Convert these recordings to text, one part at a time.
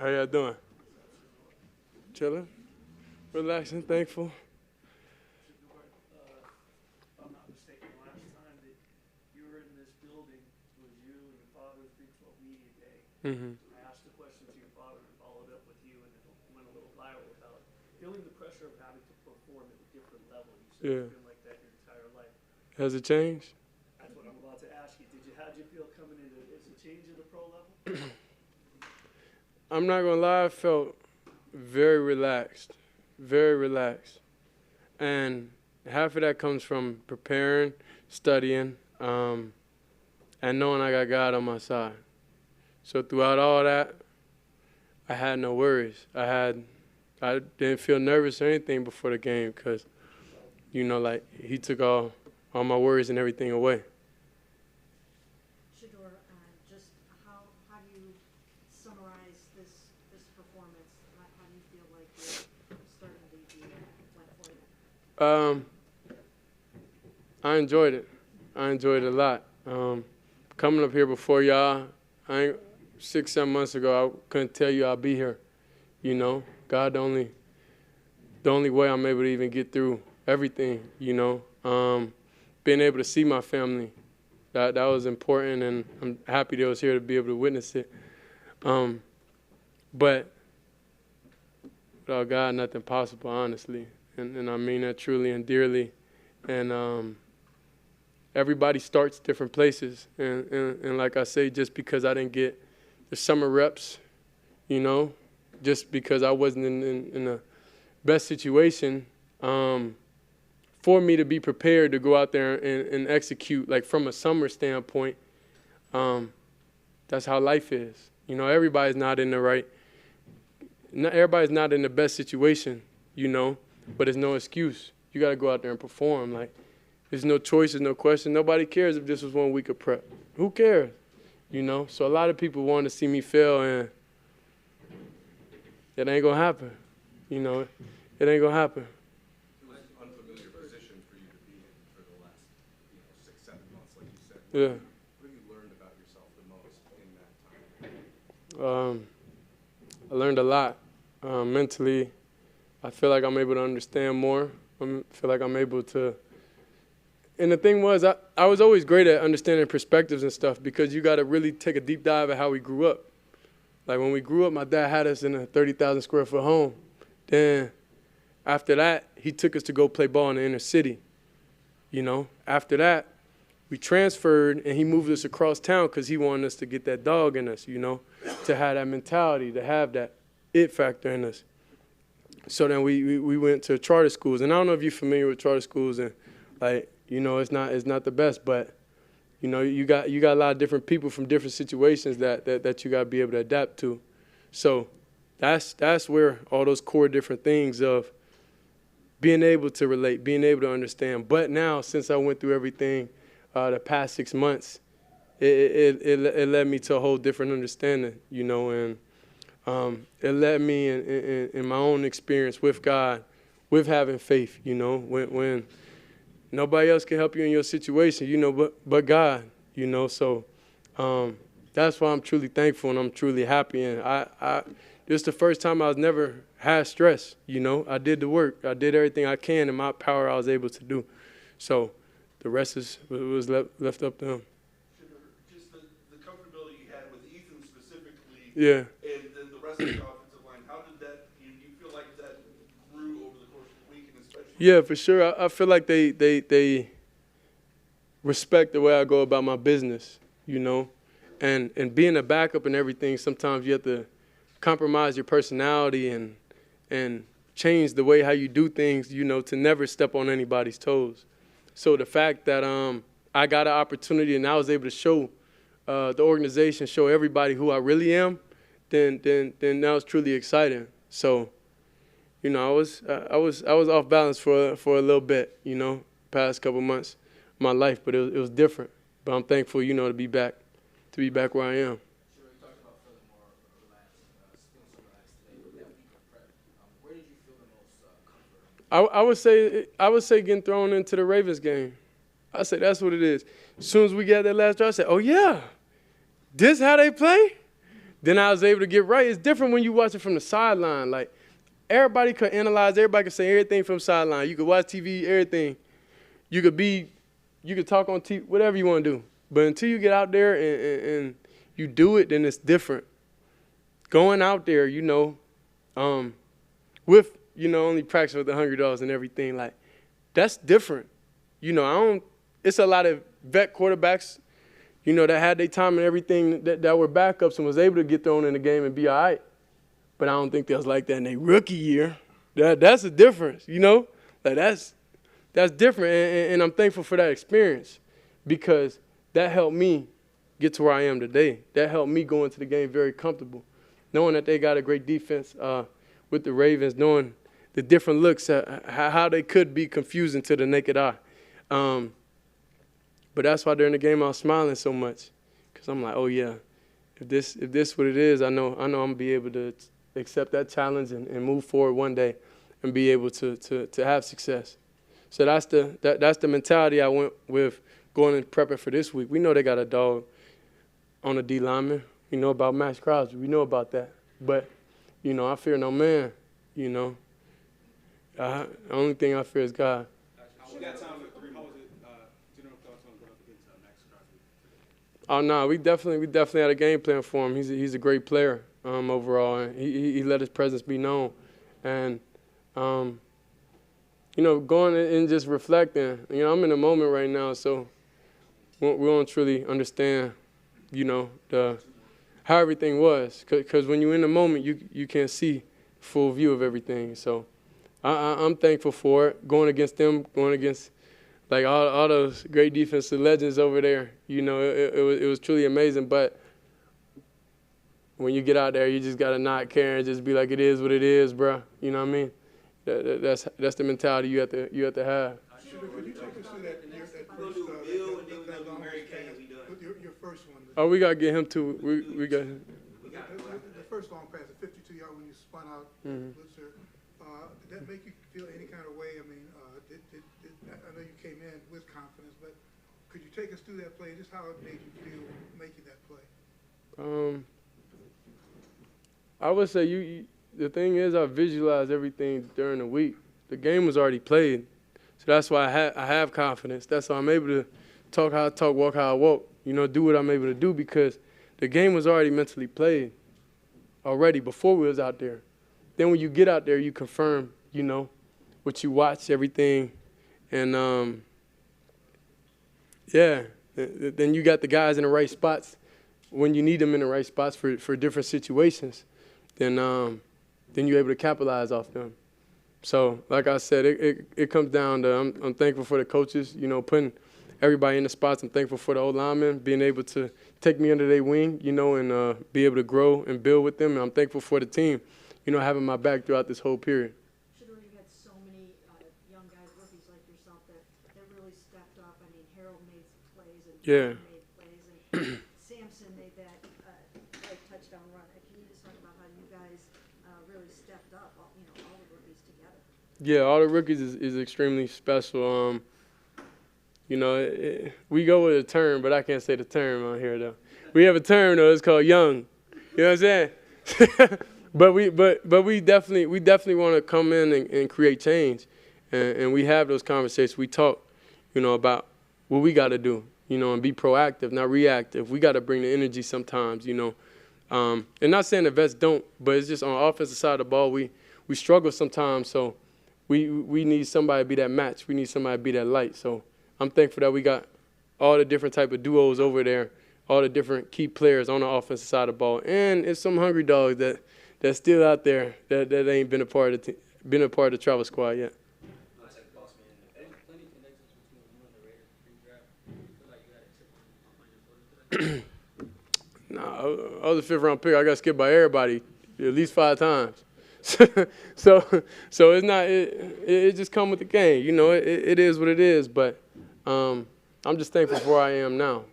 How y'all doing? Chilling, relaxing, thankful. If I'm not mistaken, the last time that you were in this building was you and your father's Big 12 Media Day. Mm-hmm. I asked a question to your father and followed up with you, and it went a little viral about feeling the pressure of having to perform at a different level. You said it's been like that your entire life. Has it changed? That's what I'm about to ask you. How'd you feel coming into it? Is it change at the pro level? I'm not gonna lie, I felt very relaxed, very relaxed. And half of that comes from preparing, studying, and knowing I got God on my side. So throughout all that, I had no worries. I didn't feel nervous or anything before the game because, like he took all my worries and everything away. Shedeur, just how do you summarize this performance? How do you feel like you're starting the year went for you? I enjoyed it. I enjoyed it a lot. Coming up here before y'all, 6-7 months ago, I couldn't tell you I'll be here. God, the only way I'm able to even get through everything. Being able to see my family, that was important, and I'm happy that I was here to be able to witness it. But without God, nothing possible, honestly, and I mean that truly and dearly. And everybody starts different places, and like I say, just because I didn't get the summer reps, just because I wasn't in the best situation, for me to be prepared to go out there and execute, like from a summer standpoint, that's how life is. Everybody's not in everybody's not in the best situation, but it's no excuse. You got to go out there and perform. Like, there's no choice, there's no question. Nobody cares if this was 1 week of prep. Who cares? So a lot of people want to see me fail, and it ain't going to happen. It ain't going to happen. It was an unfamiliar position for you to be in for the last 6-7 months, like you said. Yeah. What have you learned about yourself the most in that time? I learned a lot. Mentally, I feel like I'm able to understand more. I feel like I'm able to. And the thing was, I was always great at understanding perspectives and stuff, because you got to really take a deep dive at how we grew up. Like when we grew up, my dad had us in a 30,000 square foot home. Then after that, he took us to go play ball in the inner city. After that, we transferred and he moved us across town because he wanted us to get that dog in us, to have that mentality, to have that it factor in us. So then we went to charter schools. And I don't know if you're familiar with charter schools, and like, it's not the best, but you got a lot of different people from different situations that you got to be able to adapt to. So that's where all those core different things of being able to relate, being able to understand. But now, since I went through everything the past 6 months, it led me to a whole different understanding, and it led me in my own experience with God, with having faith, when nobody else can help you in your situation, but God, So that's why I'm truly thankful and I'm truly happy. And this is the first time I was never had stress, I did the work. I did everything I can in my power I was able to do. So the rest was left up to him. Just the comfortability you had with Ethan specifically, Yeah. and then the rest of the offensive line, how did that, do you feel like that grew over the course of the week, and especially? Yeah, for sure. I feel like they respect the way I go about my business, and being a backup and everything, sometimes you have to compromise your personality and change the way how you do things, to never step on anybody's toes. So the fact that I got an opportunity and I was able to show the organization, show everybody who I really am, then that was truly exciting. So, I was off balance for a little bit, past couple months of my life, but it was different. But I'm thankful, to be back where I am. Sure, you talked about feeling more relaxed, feeling so relaxed today. With that week of prep, where did you feel the most comfort? I would say getting thrown into the Ravens game. I say that's what it is. As soon as we got that last drive, I said, oh yeah, this how they play? then I was able to get right. It's different when you watch it from the sideline. Like, everybody could analyze, everybody could say everything from sideline. You could watch TV, everything. You could talk on TV, whatever you want to do. But until you get out there and you do it, then it's different. Going out there, with, only practice with the Hungry Dogs and everything, like, that's different. It's a lot of vet quarterbacks, that had their time and everything that were backups and was able to get thrown in the game and be all right. But I don't think they was like that in their rookie year. That's a difference, Like, that's different, and I'm thankful for that experience because that helped me get to where I am today. That helped me go into the game very comfortable, knowing that they got a great defense with the Ravens, knowing the different looks, how they could be confusing to the naked eye. But that's why during the game I was smiling so much because I'm like, oh, yeah, if this what it is, I know I'm going to be able to accept that challenge and move forward one day and be able to have success. So that's the mentality I went with going and prepping for this week. We know they got a dog on the D lineman. We know about Max Crosby. We know about that. But, I fear no man, The only thing I fear is God. We got time for 3. How was it? General thoughts on going up against Max Crosby? Oh, no, we definitely had a game plan for him. He's a great player overall, and he let his presence be known. And, going and just reflecting, I'm in the moment right now, so we don't truly understand, how everything was. Because when you're in the moment, you can't see full view of everything. So I'm thankful for it, going against them, going against, like, all those great defensive legends over there. It was truly amazing. But when you get out there, you just got to not care and just be like, it is what it is, bro. You know what I mean? That's the mentality you have to have. Shedeur, could you take us through that your first one? Oh, we gotta get him to. We got him. The first long pass, the 52-yard when you spun out blitzer. Did that make you feel any kind of way? I mean, I know you came in with confidence, but could you take us through that play? Just how it made you feel making that play? I would say the thing is, I visualized everything during the week. The game was already played, so that's why I have confidence. That's why I'm able to talk how I talk, walk how I walk. Do what I'm able to do because the game was already mentally played already before we was out there. Then when you get out there, you confirm, what you watch, everything, and then you got the guys in the right spots when you need them in the right spots for different situations. Then you're able to capitalize off them. So, like I said, it comes down to I'm thankful for the coaches, putting everybody in the spots. I'm thankful for the old linemen being able to take me under their wing, and be able to grow and build with them. And I'm thankful for the team, having my back throughout this whole period. Shedeur, you had so many young guys, rookies like yourself, that really stepped up. I mean, Harold made some plays and Jordan made plays, and Samson made that touchdown run. Can you just talk about how you guys really stepped up, all the rookies together? Yeah, all the rookies is extremely special. We go with a term, but I can't say the term on here though. We have a term though. It's called young. You know what I'm saying? but we definitely want to come in and create change, and we have those conversations. We talk, about what we got to do, and be proactive, not reactive. We got to bring the energy sometimes, and not saying the vets don't, but it's just on the offensive side of the ball we struggle sometimes. So we need somebody to be that match. We need somebody to be that light. So I'm thankful that we got all the different type of duos over there, all the different key players on the offensive side of the ball, and it's some hungry dogs that's still out there that ain't been a part of the travel squad yet. Nah, I was a 5th-round pick. I got skipped by everybody at least 5 times. so it's not. It just come with the game. It is what it is. But I'm just thankful for where I am now.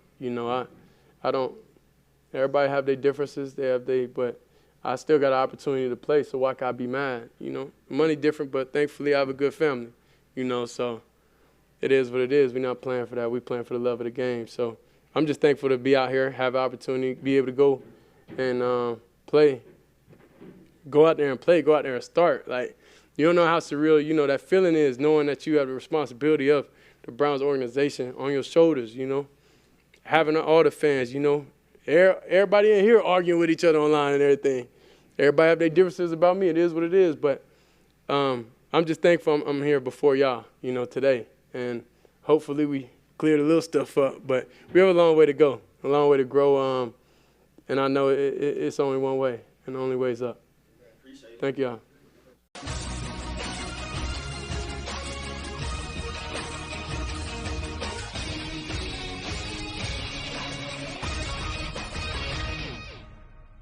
I don't. Everybody have their differences. But I still got an opportunity to play. So why can I be mad? Money different, but thankfully I have a good family. So it is what it is. We're not playing for that. We're playing for the love of the game. So I'm just thankful to be out here, have an opportunity, be able to go and play. Go out there and play. Go out there and start. Like, you don't know how surreal, you know, that feeling is, knowing that you have the responsibility of the Browns organization on your shoulders, you know. Having all the fans, you know. Everybody in here arguing with each other online and everything. Everybody have their differences about me. It is what it is. But I'm just thankful I'm here before y'all, you know, today. And hopefully we cleared a little stuff up. But we have a long way to go, a long way to grow. And I know it's only one way, and the only way is up. Thank y'all.